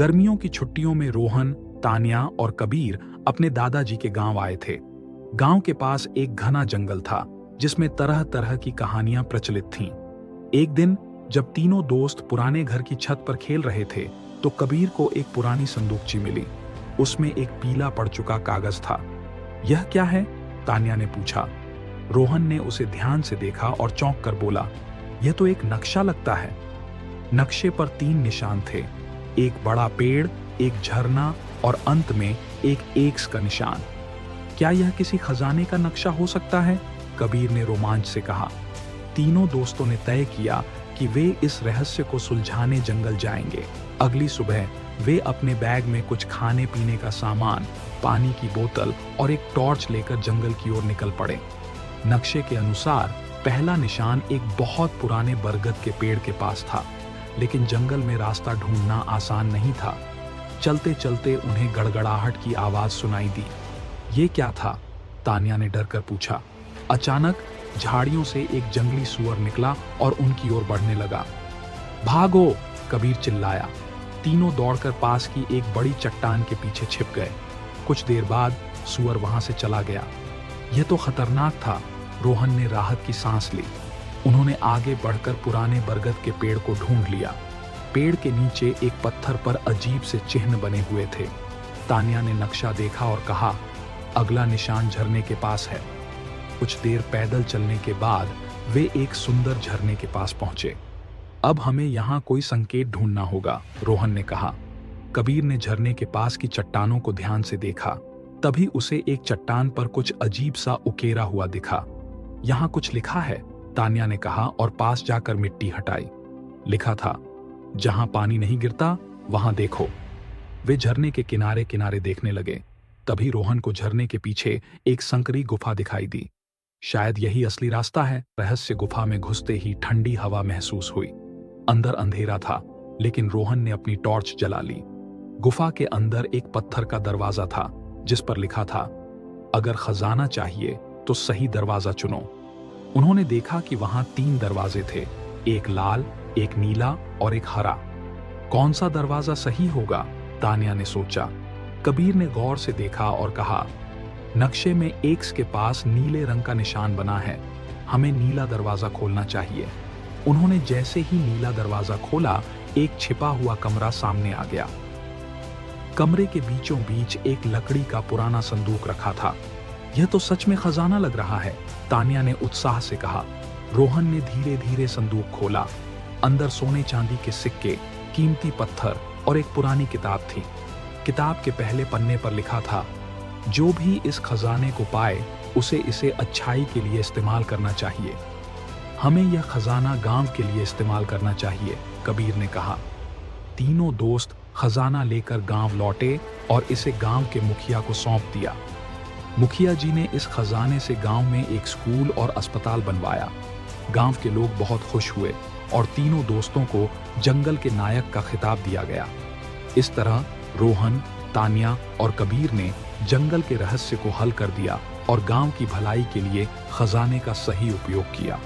गर्मियों की छुट्टियों में रोहन, तान्या और कबीर अपने दादाजी के गांव आए थे। गांव के पास एक घना जंगल था जिसमें तरह तरह की कहानियां प्रचलित थीं। एक दिन जब तीनों दोस्त पुराने घर की छत पर खेल रहे थे तो कबीर को एक पुरानी संदूकची मिली। उसमें एक पीला पड़ चुका कागज था। यह क्या है? तान्या ने पूछा। रोहन ने उसे ध्यान से देखा और चौंक कर बोला, यह तो एक नक्शा लगता है। नक्शे पर 3 निशान थे, एक बड़ा पेड़, एक झरना और अंत में एक एक्स का निशान। क्या यह किसी खजाने का नक्शा हो सकता है? कबीर ने रोमांच से कहा। तीनों दोस्तों ने तय किया कि वे इस रहस्य को सुलझाने जंगल जाएंगे। अगली सुबह वे अपने बैग में कुछ खाने पीने का सामान, पानी की बोतल और एक टॉर्च लेकर जंगल की ओर निकल पड़े। नक्शे के अनुसार पहला निशान एक बहुत पुराने बरगद के पेड़ के पास था, लेकिन जंगल में रास्ता ढूंढना आसान नहीं था। चलते चलते उन्हें गड़गड़ाहट की आवाज सुनाई दी। ये क्या था? तान्या ने डर कर पूछा। अचानक झाड़ियों से एक जंगली सूअर निकला और उनकी ओर बढ़ने लगा। भागो! कबीर चिल्लाया। तीनों दौड़कर पास की एक बड़ी चट्टान के पीछे छिप गए। कुछ देर बाद सूअर वहां से चला गया। यह तो खतरनाक था। रोहन ने राहत की सांस ली। उन्होंने आगे बढ़कर पुराने बरगद के पेड़ को ढूंढ लिया। पेड़ के नीचे एक पत्थर पर अजीब से चिन्ह बने हुए थे। तान्या ने नक्शा देखा और कहा, अगला निशान झरने के पास है। कुछ देर पैदल चलने के बाद वे एक सुंदर झरने के पास पहुंचे। अब हमें यहाँ कोई संकेत ढूंढना होगा, रोहन ने कहा। कबीर ने झरने के पास की चट्टानों को ध्यान से देखा। तभी उसे एक चट्टान पर कुछ अजीब सा उकेरा हुआ दिखा। यहाँ कुछ लिखा है, तान्या ने कहा और पास जाकर मिट्टी हटाई। लिखा था, जहां पानी नहीं गिरता वहां देखो। वे झरने के किनारे किनारे देखने लगे। तभी रोहन को झरने के पीछे एक संकरी गुफा दिखाई दी। शायद यही असली रास्ता है। रहस्य गुफा में घुसते ही ठंडी हवा महसूस हुई। अंदर अंधेरा था, लेकिन रोहन ने अपनी टॉर्च जला ली। गुफा के अंदर एक पत्थर का दरवाजा था जिस पर लिखा था, अगर खजाना चाहिए तो सही दरवाजा चुनो। उन्होंने देखा कि वहां 3 दरवाजे थे, एक लाल, एक नीला और एक हरा। कौन सा दरवाजा सही होगा? तान्या ने सोचा। कबीर ने गौर से देखा और कहा, नक्शे में एक्स के पास नीले रंग का निशान बना है। हमें नीला दरवाजा खोलना चाहिए। उन्होंने जैसे ही नीला दरवाजा खोला, एक छिपा हुआ कमरा सामने आ गया। कमरे के बीचों बीच एक लकड़ी का पुराना संदूक रखा था। यह तो सच में खजाना लग रहा है, तान्या ने उत्साह से कहा। रोहन ने धीरे धीरे संदूक खोला। अंदर सोने चांदी के सिक्के, कीमती पत्थर और एक पुरानी किताब थी। किताब के पहले पन्ने पर लिखा था, जो भी इस खजाने को पाए उसे इसे अच्छाई के लिए इस्तेमाल करना चाहिए। हमें यह खजाना गांव के लिए इस्तेमाल करना चाहिए, कबीर ने कहा। तीनों दोस्त खजाना लेकर गांव लौटे और इसे गांव के मुखिया को सौंप दिया। मुखिया जी ने इस खजाने से गांव में एक स्कूल और अस्पताल बनवाया। गांव के लोग बहुत खुश हुए और तीनों दोस्तों को जंगल के नायक का खिताब दिया गया। इस तरह रोहन, तान्या और कबीर ने जंगल के रहस्य को हल कर दिया और गांव की भलाई के लिए खजाने का सही उपयोग किया।